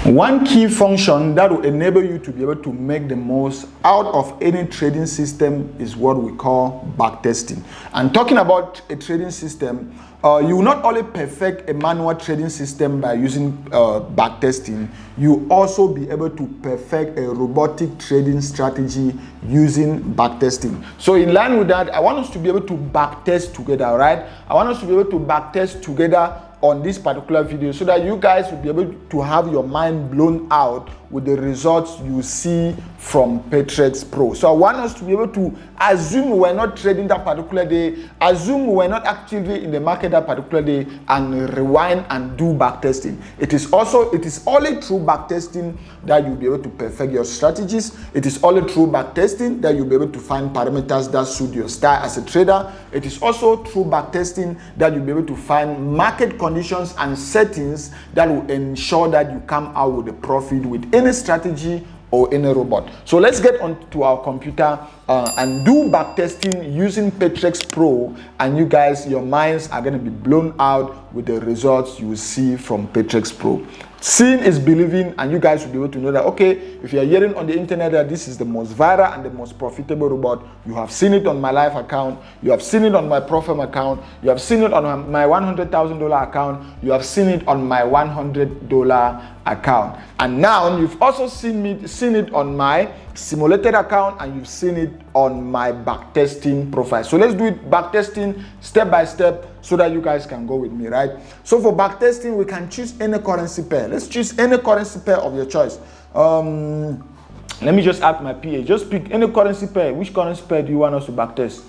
One key function that will enable you to be able to make the most out of any trading system is what we call backtesting. And talking about a trading system, you will not only perfect a manual trading system by using backtesting, you also be able to perfect a robotic trading strategy using backtesting. So in line with that, I want us to be able to backtest together, right? I want us to be able to backtest together on this particular video so that you guys will be able to have your mind blown out with the results you see from Patrex Pro. So I want us to be able to assume we're not trading that particular day, assume we're not actively in the market that particular day, and rewind and do backtesting. It is only through backtesting that you'll be able to perfect your strategies. It is only through backtesting that you'll be able to find parameters that suit your style as a trader. It is also through backtesting that you'll be able to find market conditions and settings that will ensure that you come out with a profit with any strategy or any robot. So let's get onto our computer and do backtesting using Patrex Pro, and you guys, your minds are going to be blown out with the results you will see from Patrex Pro. Seeing is believing, and you guys will be able to know that, okay, if you are hearing on the internet that this is the most viral and the most profitable robot, you have seen it on my live account, you have seen it on my Profem account, you have seen it on my $100,000 account, you have seen it on my $100 account, and now you've also seen it on my simulated account, and you've seen it on my backtesting profile. So let's do it backtesting step by step so that you guys can go with me, right? So for backtesting, we can choose any currency pair. Let's choose any currency pair of your choice. Let me just ask my PA. Just pick any currency pair. Which currency pair do you want us to backtest?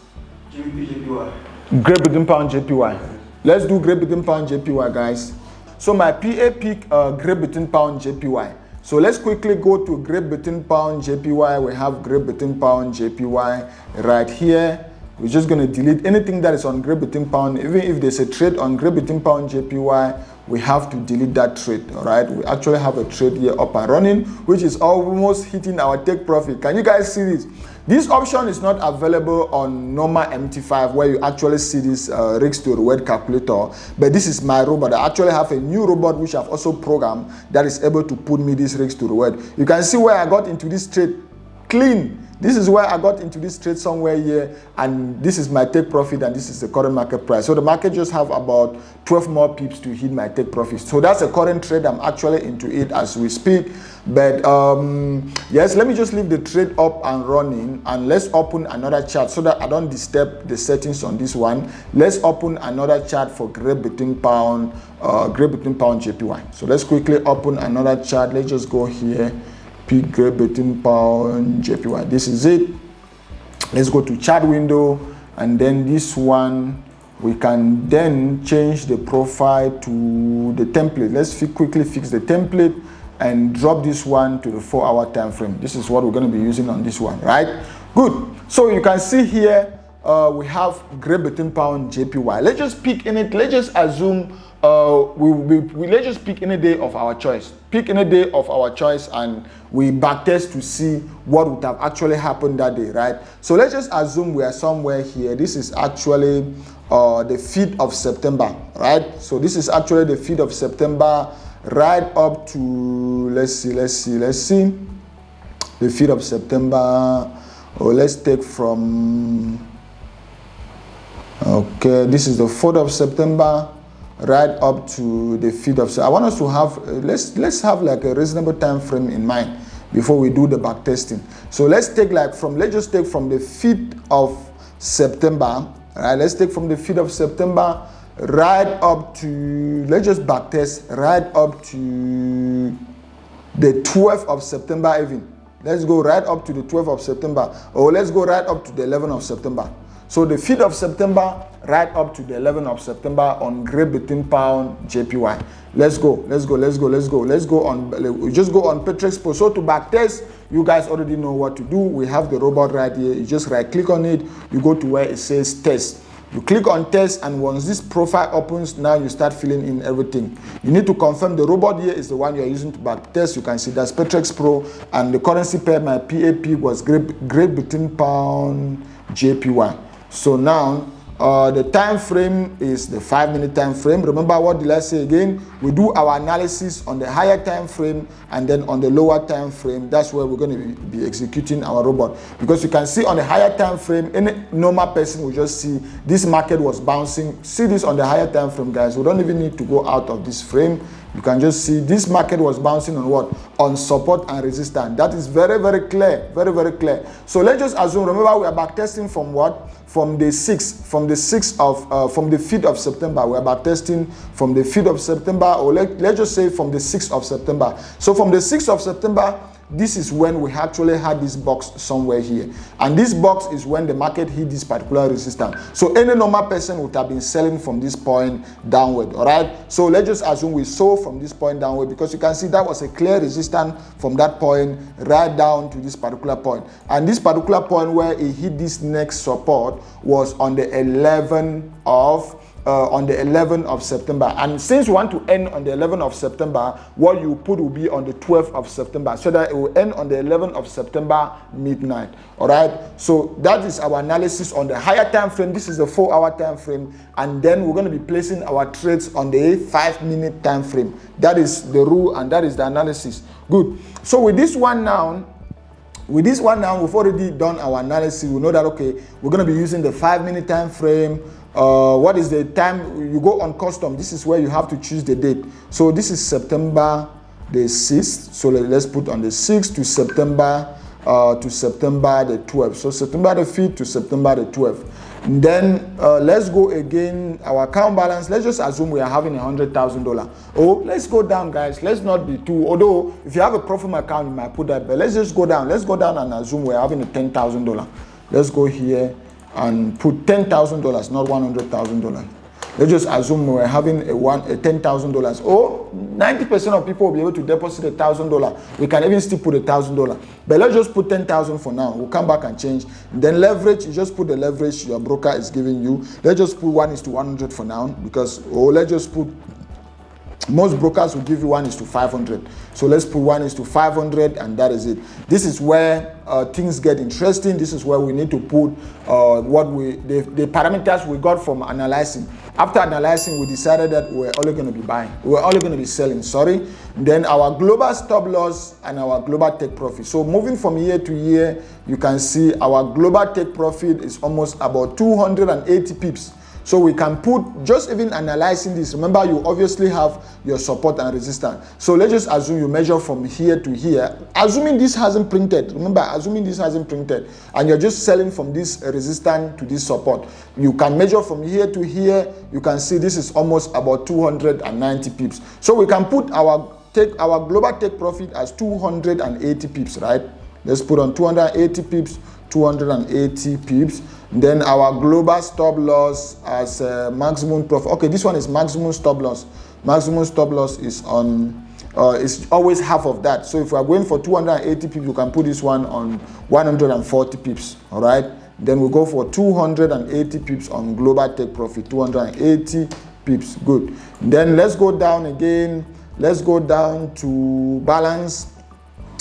JPY. Great Britain Pound JPY. Let's do Great Britain Pound JPY, guys. So my PA pick Great Britain Pound JPY. So let's quickly go to Great Britain Pound JPY. We have Great Britain Pound JPY right here. We're just going to delete anything that is on Great Britain Pound. Even if there's a trade on Great Britain Pound JPY, we have to delete that trade. All right, we actually have a trade here up and running, which is almost hitting our take profit. Can you guys see this? This option is not available on normal MT5 where you actually see this risk to reward calculator, but this is my robot. I actually have a new robot which I've also programmed that is able to put me this risk to reward. You can see where I got into this trade clean. This is where I got into this trade somewhere here, and this is my take profit, and this is the current market price. So the market just have about 12 more pips to hit my take profit. So that's a current trade. I'm actually into it as we speak. But yes, let me just leave the trade up and running, and let's open another chart so that I don't disturb the settings on this one. Let's open another chart for Great Britain Pound, JPY. So let's quickly open another chart. Let's just go here. Pick Great Britain Pound JPY. This is it. Let's go to chart window, and then this one we can then change the profile to the template. Let's quickly fix the template and drop this one to the 4-hour time frame. This is what we're going to be using on this one, right? Good. So you can see here we have Great Britain Pound JPY. Let's just pick in it. Let's just assume let's just pick any day of our choice. Pick any day of our choice, and we backtest to see what would have actually happened that day, right? So let's just assume we are somewhere here. This is actually the 5th of September, right? So this is actually the 5th of September, right up to let's see, the 5th of September. Or let's take from this is the 4th of September, right up to the 5th of September. I want us to have let's have like a reasonable time frame in mind before we do the back testing. So let's take let's just take from the 5th of September, right? Let's take from the 5th of September right up to, let's just back test right up to the 12th of September even. Let's go right up to the 12th of September, or let's go right up to the 11th of September. So the 5th of September, right up to the 11th of September on Great Britain Pound JPY. Let's go on. We just go on Patrex Pro. So to backtest, you guys already know what to do. We have the robot right here. You just right click on it. You go to where it says test. You click on test, and once this profile opens, now you start filling in everything. You need to confirm the robot here is the one you're using to backtest. You can see that's Patrex Pro, and the currency pair, my PAP was Great Britain Pound JPY. So now The time frame is the 5-minute time frame. Remember, what did I say again? We do our analysis on the higher time frame and then on the lower time frame. That's where we're going to be executing our robot. Because you can see on the higher time frame, any normal person will just see this market was bouncing. See this on the higher time frame, guys. We don't even need to go out of this frame. You can just see this market was bouncing on what? On support and resistance. That is very, very clear. Very, very clear. So let's just assume, remember, we are backtesting from what? From the 6th, from the 5th of September. We are backtesting from the 5th of September, or let's just say from the 6th of September. So from the 6th of September, this is when we actually had this box somewhere here. And this box is when the market hit this particular resistance. So any normal person would have been selling from this point downward, all right? So let's just assume we sold from this point downward, because you can see that was a clear resistance from that point right down to this particular point. And this particular point where it hit this next support was on the 11th of September. And since we want to end on the 11th of September, what you put will be on the 12th of September, so that it will end on the 11th of September midnight. All right, so that is our analysis on the higher time frame. This is the 4-hour time frame, and then we're going to be placing our trades on the 5-minute time frame. That is the rule, and that is the analysis. Good. So with this one now, we've already done our analysis. We know that, okay, we're going to be using the 5-minute time frame. What is the time? You go on custom. This is where you have to choose the date. So this is September the 6th. So let's put on the 6th to September the 12th. So September the 5th to September the 12th. And then let's go again. Our account balance. Let's just assume we are having $100,000. Oh, let's go down, guys. Let's not be too. Although if you have a profit account, you might put that. But let's just go down. Let's go down and assume we're having a $10,000. Let's go here and put $10,000, not $100,000. Let's just assume we're having a $10,000. Or 90% of people will be able to deposit $1,000. We can even still put $1,000. But let's just put 10,000 for now. We'll come back and change. Then leverage, you just put the leverage your broker is giving you. Let's just put 1:100 for now, because let's just put, most brokers will give you 1:500. So let's put 1:500, and that is it. This is where things get interesting. This is where we need to put the parameters we got from analyzing. After analyzing, we decided that we're only going to be buying. We're only going to be selling, sorry. Then our global stop loss and our global take profit. So moving from year to year, you can see our global take profit is almost about 280 pips. So we can put, just even analyzing this, remember you obviously have your support and resistance. So let's just assume you measure from here to here. Assuming this hasn't printed, remember, assuming this hasn't printed, and you're just selling from this resistance to this support, you can measure from here to here. You can see this is almost about 290 pips. So we can put our global take profit as 280 pips, right? Let's put on 280 pips, 280 pips. Then our global stop loss as maximum profit. Okay, this one is maximum stop loss. Maximum stop loss is on, it's always half of that. So if we are going for 280 pips, you can put this one on 140 pips. All right. Then we go for 280 pips on global take profit. 280 pips. Good. Then let's go down again. Let's go down to balance.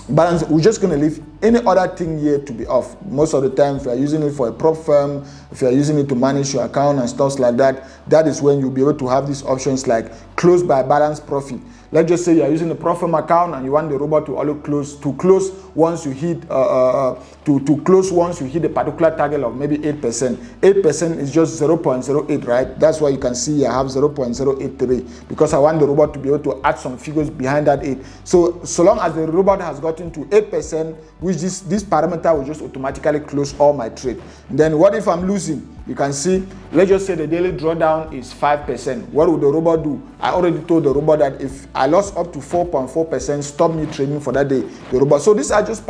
We're just going to leave any other thing here to be off. Most of the time, if you are using it for a prop firm, if you are using it to manage your account and stuff like that, that is when you'll be able to have these options like close by balance profit. Let's just say you are using a prop firm account and you want the robot to only close once you hit once you hit a particular target of maybe 8%. 8% is just 0.08, right? That's why you can see I have 0.083, because I want the robot to be able to add some figures behind that 8. So long as the robot has gotten to 8%, which this parameter will just automatically close all my trade. Then what if I'm losing? You can see, let's just say the daily drawdown is 5%. What will the robot do? I already told the robot that if I lost up to 4.4%, stop me trading for that day. The robot. So these are just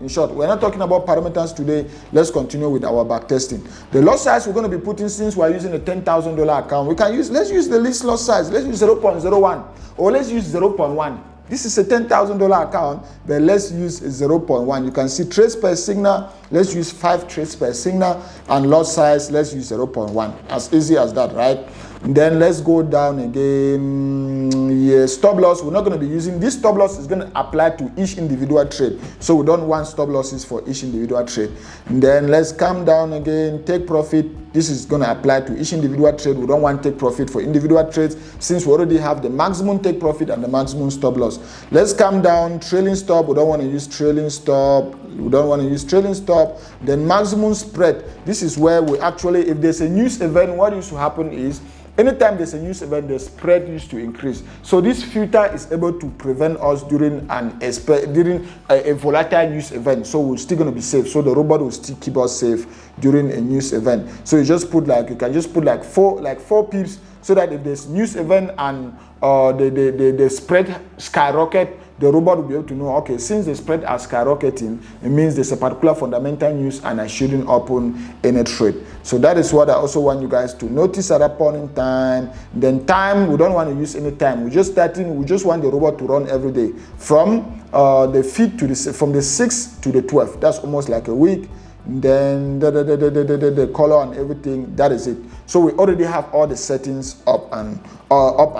in short, we're not talking about parameters today. Let's continue with our back testing. The lot size we're going to be putting, since we're using a $10,000 account, let's use the least lot size. Let's use 0.01 or let's use 0.1. This is a $10,000 account, but let's use 0.1. You can see trades per signal. Let's use 5 trades per signal, and lot size, let's use 0.1. As easy as that, right? Then let's go down again. Yeah, stop loss. We're not going to be using this. Stop loss is going to apply to each individual trade, so we don't want stop losses for each individual trade. And then let's come down again. Take profit. This is going to apply to each individual trade. We don't want take profit for individual trades since we already have the maximum take profit and the maximum stop loss. Let's come down. Trailing stop. We don't want to use trailing stop. We don't want to use trailing stop. Then maximum spread. This is where we actually, if there's a news event, what used to happen is anytime there's a news event, the spread used to increase. So this filter is able to prevent us during a volatile news event. So we're still going to be safe. So the robot will still keep us safe during a news event. So you just put like, you can just put like four pips, so that if there's news event and the spread skyrocket, the robot will be able to know, okay, since the spread are skyrocketing, it means there's a particular fundamental news and I shouldn't open any trade. So that is what I also want you guys to notice at that point in time. Then time, we don't want to use any time. We just want the robot to run every day from the 5th to from the 6th to the 12th. That's almost like a week. Then the color and everything, that is it. So we already have all the settings up and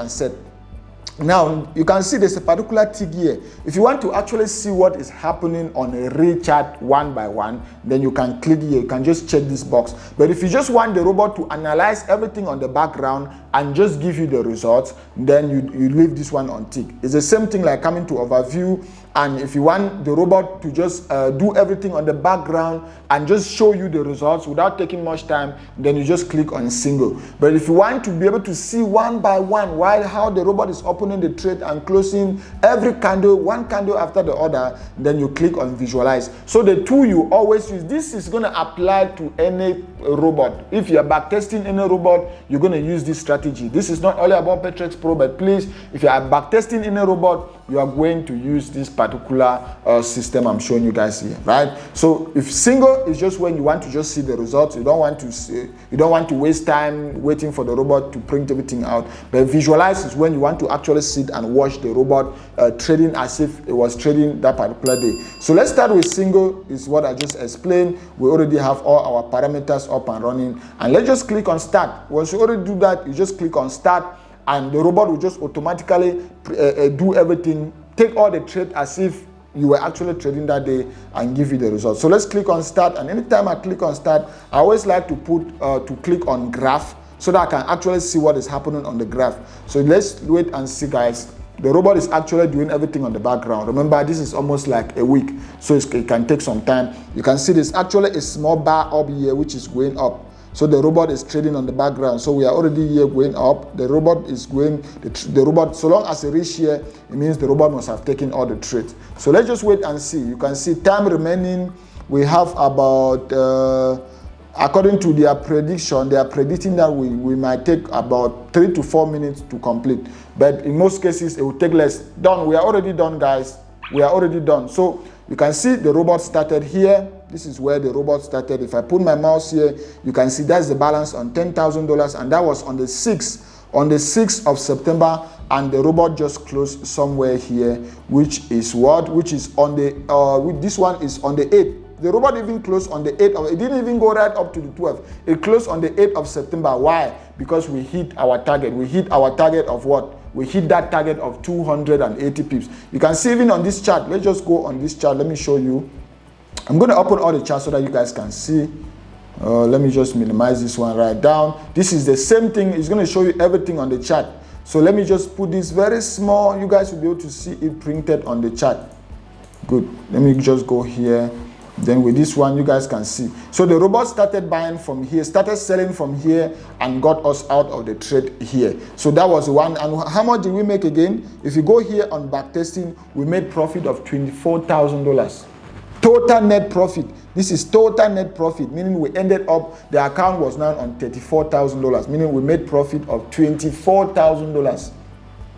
set. Now you can see there's a particular tick here. If you want to actually see what is happening on a real chart one by one, then you can click here. You can just check this box. But if you just want the robot to analyze everything on the background and just give you the results, then you leave this one on tick. It's the same thing like coming to overview. And if you want the robot to just do everything on the background and just show you the results without taking much time, then you just click on single. But if you want to be able to see one by one how the robot is opening the trade and closing every candle, one candle after the other, then you click on visualize. So the tool you always use, this is going to apply to any robot. If you are backtesting any robot, you're going to use this strategy. This is not only about Patrex Pro, but please, if you are backtesting any robot, you are going to use this particular system I'm showing you guys here, right? So if single is just when you want to just see the results, you don't want to waste time waiting for the robot to print everything out. But visualize is when you want to actually sit and watch the robot trading as if it was trading that particular day. So let's start with single, is what I just explained. We already have all our parameters up and running, and let's just click on start. Once you already do that, you just click on start, and the robot will just automatically do everything, take all the trade as if you were actually trading that day, and give you the results. So let's click on start, and anytime I click on start, I always like to click on graph so that I can actually see what is happening on the graph. So let's wait and see, guys. The robot is actually doing everything on the background. Remember, this is almost like a week, so it can take some time. You can see there's actually a small bar up here which is going up. So the robot is trading on the background. So we are already here going up. The robot is going, the robot, so long as it reaches here, it means the robot must have taken all the trades. So let's just wait and see. You can see time remaining. We have about, according to their prediction, they are predicting that we might take about 3 to 4 minutes to complete. But in most cases, it will take less. Done. We are already done, guys. We are already done. So you can see the robot started here. This is where the robot started. If I put my mouse here, you can see that's the balance on $10,000, and that was on the 6th of September, and the robot just closed somewhere here, which is what? Which is on the this one is on the 8th. The robot even closed on the 8th. It didn't even go right up to the 12th. It closed on the 8th of September. Why? Because we hit our target. We hit our target of what? We hit that target of 280 pips. You can see even on this chart. Let's just go on this chart. Let me show you. I'm going to open all the charts so that you guys can see. Let me just minimize this one right down. This is the same thing. It's going to show you everything on the chart. So let me just put this very small. You guys will be able to see it printed on the chart. Good. Let me just go here. Then with this one, you guys can see. So the robot started buying from here, started selling from here, and got us out of the trade here. So that was one. And how much did we make again? If you go here on backtesting, we made profit of $24,000. Total net profit. This is total net profit, meaning we ended up, the account was now on $34,000, meaning we made profit of $24,000.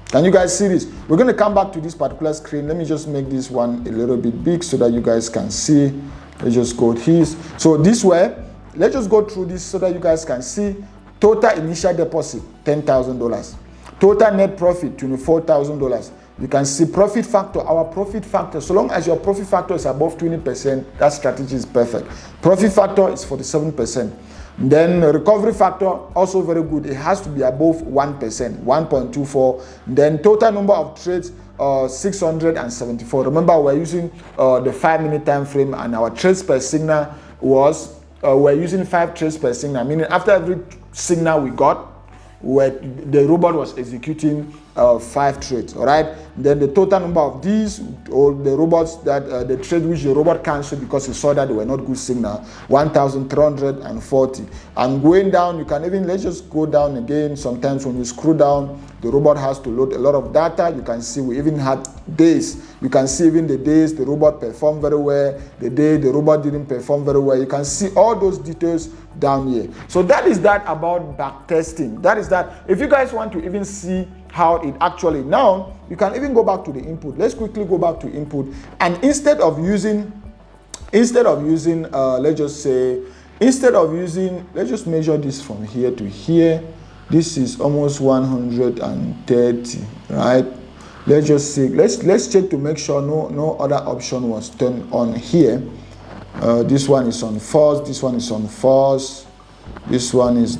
Can you guys see this? We're going to come back to this particular screen. Let me just make this one a little bit big so that you guys can see. Let's just go here. So this way, let's just go through this so that you guys can see. Total initial deposit, $10,000. Total net profit, $24,000. You can see profit factor, our profit factor. So long as your profit factor is above 20%, that strategy is perfect. Profit factor is 47%. Then recovery factor, also very good. It has to be above 1%, 1.24. Then total number of trades, 674. Remember, we're using the 5-minute time frame, and our trades per signal was we're using 5 trades per signal, meaning after every signal we got, where the robot was executing 5 trades. All right, then the total number of these, or the robots that the trade which the robot canceled because he saw that they were not good signal, 1,340. And going down, you can even, let's just go down again. Sometimes when you scroll down, the robot has to load a lot of data. You can see we even had days. You can see even the days the robot performed very well, the day the robot didn't perform very well. You can see all those details down here. So that is that about backtesting. That is that. If you guys want to even see how it actually, now you can even go back to the input. Let's quickly go back to input, and instead of using let's just measure this from here to here. This is almost 130, right? Let's just see, let's check to make sure no other option was turned on here. This one is on false, this one is on false, this one is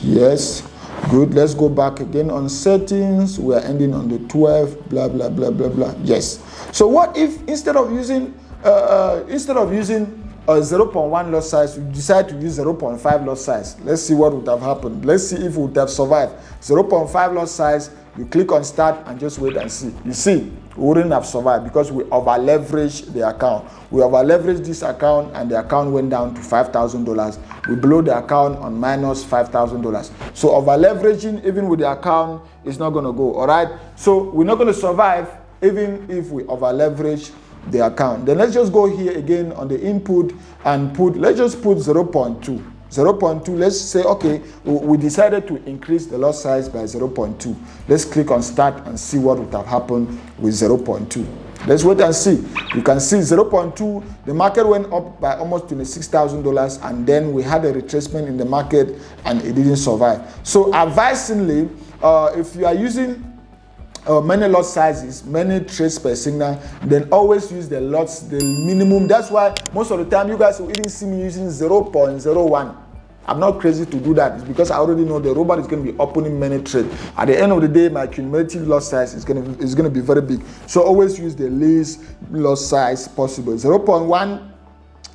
yes. Good. Let's go back again on settings. We are ending on the 12. Blah blah blah blah blah. Yes. So what if instead of using 0.1 lot size, you decide to use 0.5 lot size? Let's see what would have happened. Let's see if we would have survived. 0.5 lot size. You click on start and just wait and see. You see, we wouldn't have survived because we over leveraged the account. We over leveraged this account, and the account went down to $5,000. We blew the account on minus $5,000. So over leveraging, even with the account, is not going to go. All right. So we're not going to survive even if we over leverage the account. Then let's just go here again on the input and let's just put 0.2. 0.2. Let's say, okay, we decided to increase the lot size by 0.2. Let's click on start and see what would have happened with 0.2. Let's wait and see. You can see 0.2, the market went up by almost $26,000, and then we had a retracement in the market and it didn't survive. So advisingly, if you are using many lot sizes, many trades per signal, then always use the lots, the minimum. That's why most of the time you guys will even see me using 0.01. I'm not crazy to do that. It's because I already know the robot is going to be opening many trades. At the end of the day, my cumulative lot size is going to be very big. So always use the least lot size possible. 0.1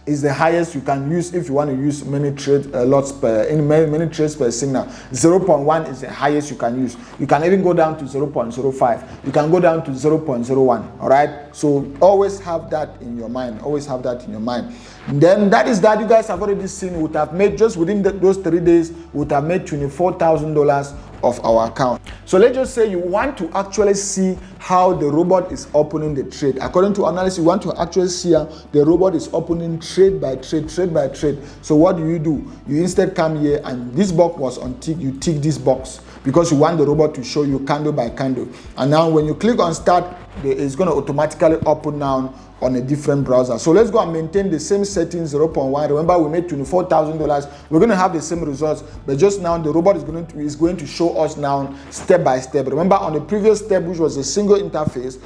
is the highest you can use if you want to use many trades many trades per signal. 0.1 is the highest you can use. You can even go down to 0.05. You can go down to 0.01. All right. So always have that in your mind. Always have that in your mind. And then that is that. You guys have already seen. Would have made just within those 3 days. Would have made $24,000 of our account. So let's just say you want to actually see how the robot is opening the trade. According to analysis, you want to actually see how the robot is opening trade by trade, trade by trade. So what do? You instead come here, and this box was on tick. You tick this box because you want the robot to show you candle by candle. And now when you click on start, it's going to automatically open now on a different browser. So let's go and maintain the same settings, 0.1. Remember, we made $24,000. We're going to have the same results, but just now the robot is going to show us now step by step. Remember, on the previous step, which was a single interface,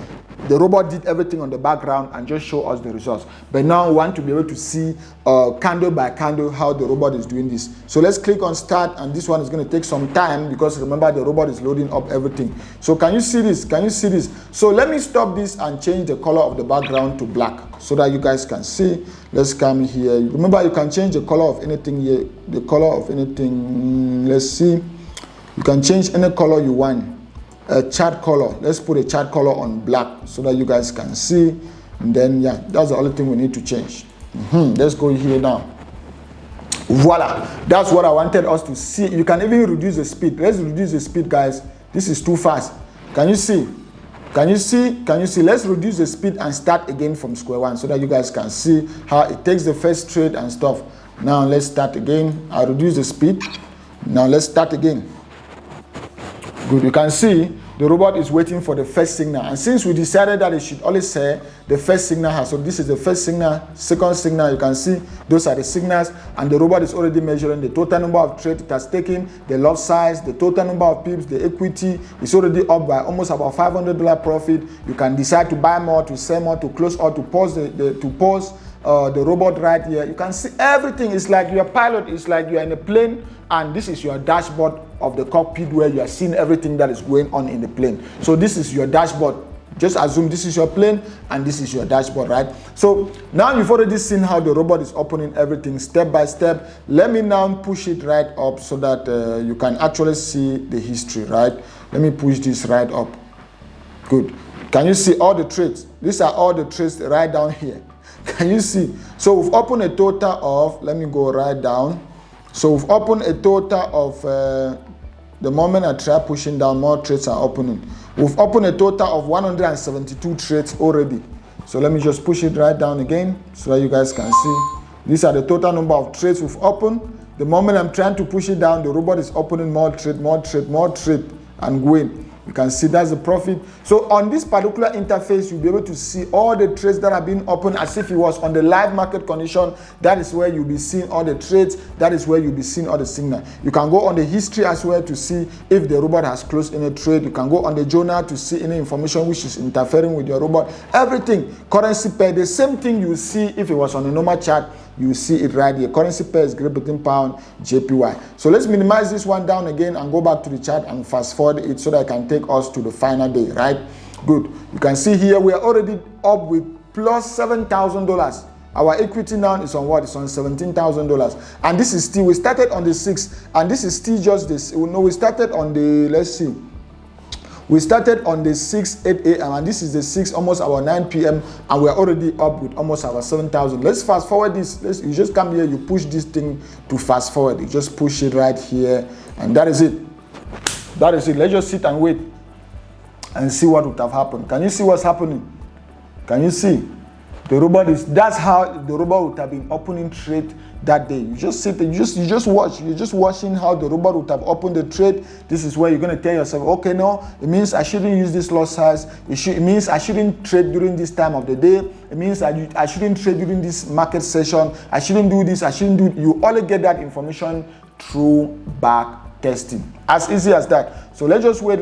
the robot did everything on the background and just show us the results. But now we want to be able to see candle by candle how the robot is doing this. So let's click on start, and this one is going to take some time because remember the robot is loading up everything. So can you see this? Can you see this? So let me stop this and change the color of the background to black so that you guys can see. Let's come here. Remember, you can change the color of anything here. The color of anything. Let's see. You can change any color you want. A chart color. Let's put a chart color on black so that you guys can see. And then yeah, that's the only thing we need to change. Let's go here now. Voila, that's what I wanted us to see. You can even reduce the speed. Let's reduce the speed, guys. This is too fast. Can you see? Can you see? Can you see? Let's reduce the speed and start again from square one so that you guys can see how it takes the first trade and stuff. Now let's start again. I reduce the speed. Now let's start again. Good. You can see the robot is waiting for the first signal, and since we decided that it should only say the first signal has, so this is the first signal, second signal, you can see those are the signals, and the robot is already measuring the total number of trades it has taken, the lot size, the total number of pips, the equity is already up by almost about $500 profit. You can decide to buy more, to sell more, to close, or to pause the robot right here. You can see everything. It's like you're a pilot. It's like you're in a plane, and this is your dashboard of the cockpit where you are seeing everything that is going on in the plane. So this is your dashboard. Just assume this is your plane and this is your dashboard, right? So now you've already seen how the robot is opening everything step by step. Let me now push it right up so that you can actually see the history, right? Let me push this right up. Good. Can you see all the trades? These are all the trades right down here. Can you see? So we've opened a total of, let me go right down. So we've opened a total of, the moment I try pushing down, more trades are opening. We've opened a total of 172 trades already. So let me just push it right down again so that you guys can see. These are the total number of trades we've opened. The moment I'm trying to push it down, the robot is opening more trade, more trade, more trade, and going. You can see that's the profit. So on this particular interface, you'll be able to see all the trades that are being opened as if it was on the live market condition. That is where you'll be seeing all the trades. That is where you'll be seeing all the signal. You can go on the history as well to see if the robot has closed any trade. You can go on the journal to see any information which is interfering with your robot. Everything. Currency pair, the same thing you see if it was on a normal chart. You see it right here. Currency pair is Great Britain pound JPY. So let's minimize this one down again and go back to the chart and fast forward it so that I can take us to the final day, right? Good. You can see here we are already up with plus $7,000. Our equity now is on what? It's on $17,000. And this is still, we started on the 6th, and this is still just this. No, we started on the, let's see. We started on the 6th, 8 a.m. and this is the 6th, almost our 9 p.m. and we're already up with almost our 7,000. Let's fast forward this. You just come here, you push this thing to fast forward. You just push it right here, and that is it. That is it. Let's just sit and wait and see what would have happened. Can you see what's happening? Can you see? The robot is, that's how the robot would have been opening trade that day. You just sit there, you just watch. You're just watching how the robot would have opened the trade. This is where you're going to tell yourself, okay, no, it means I shouldn't use this lot size. It means I shouldn't trade during this time of the day. It means I shouldn't trade during this market session. I shouldn't do this. I shouldn't do it. You only get that information through back testing. As easy as that. So let's just wait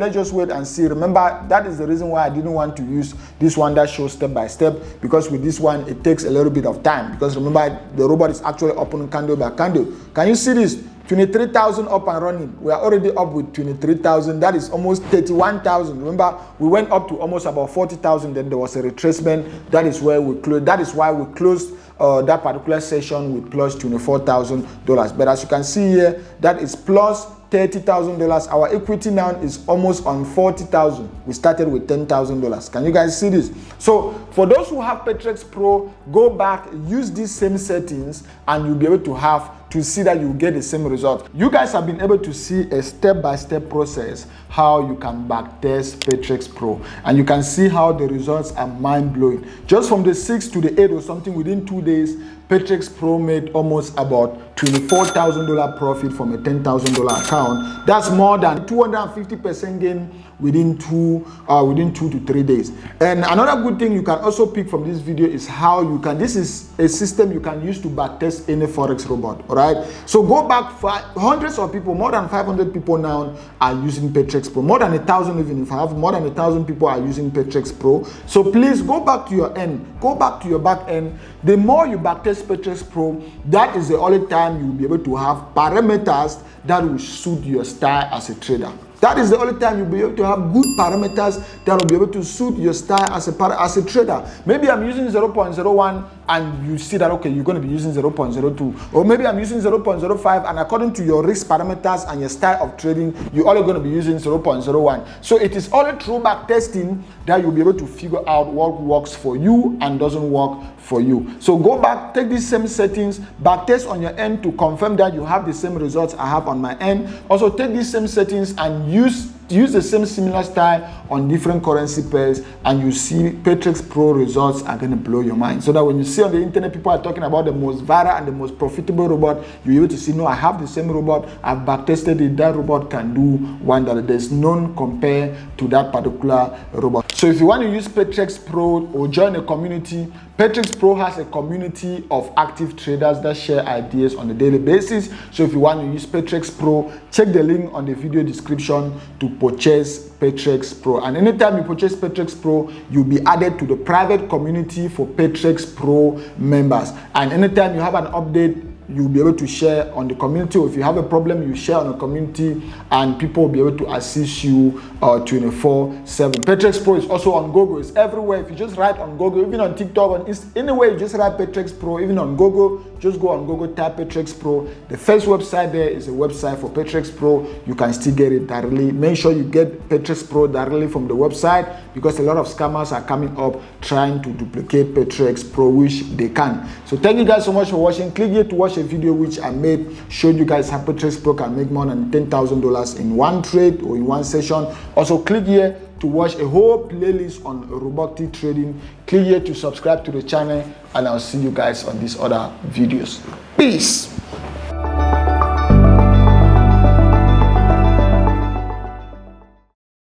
and see. Remember, that is the reason why I didn't want to use this one that shows step by step, because with this one it takes a little bit of time, because remember the robot is actually opening candle by candle. Can you see this? 23,000 up and running. We are already up with 23,000. That is almost 31,000. Remember, we went up to almost about 40,000. Then there was a retracement. That is where we closed. That is why we closed that particular session with plus $24,000. But as you can see here, that is plus $30,000. Our equity now is almost on 40,000. We started with $10,000. Can you guys see this? So for those who have Patrex Pro, go back, use these same settings, and you'll be able to see that you get the same result. You guys have been able to see a step-by-step process how you can backtest Patrex Pro, and you can see how the results are mind-blowing. Just from the 6th to the 8th or something, within 2 days, Patrex Pro made almost about $24,000 profit from a $10,000 account. That's more than 250% gain within 2 to 3 days. And another good thing you can also pick from this video is how you can, this is a system you can use to backtest any Forex robot, all right? So go back, hundreds of people, more than 500 people now are using Patrex Pro. More than 1,000 even, if I have more than 1,000 people are using Patrex Pro. So please go back to your end, go back to your back end. The more you backtest Patrex Pro, that is the only time you'll be able to have parameters that will suit your style as a trader. That is the only time you'll be able to have good parameters that will be able to suit your style as a trader. Maybe I'm using 0.01 and you see that, okay, you're going to be using 0.02. Or maybe I'm using 0.05 and according to your risk parameters and your style of trading, you're only going to be using 0.01. So it is only through back testing that you'll be able to figure out what works for you and doesn't work for you. So go back, take these same settings, back test on your end to confirm that you have the same results I have on my end. Also take these same settings and use the same similar style on different currency pairs, and you see Patrex Pro results are going to blow your mind. So that when you see on the internet people are talking about the most viral and the most profitable robot, you're able to see, no, I have the same robot, I've backtested it, that robot can do wonder. There's none compared to that particular robot. So if you want to use Patrex Pro or join a community, Patrex Pro has a community of active traders that share ideas on a daily basis. So if you want to use Patrex Pro, check the link on the video description to purchase Patrex Pro. And anytime you purchase Patrex Pro, you'll be added to the private community for Patrex Pro members. And anytime you have an update, you'll be able to share on the community, or if you have a problem, you share on the community and people will be able to assist you 24/7. Patrex Pro is also on Google. It's everywhere. If you just write on Google, even on TikTok, anywhere you just write Patrex Pro, even on Google, just go on Google, type Patrex Pro. The first website there is a website for Patrex Pro. You can still get it directly. Make sure you get Patrex Pro directly from the website, because a lot of scammers are coming up trying to duplicate Patrex Pro, which they can. So thank you guys so much for watching. Click here to watch a video which I made, showed you guys how Patrex Pro can make more than $10,000 in one trade or in one session. Also click here to watch a whole playlist on robotic trading. Click here to subscribe to the channel, and I'll see you guys on these other videos. Peace.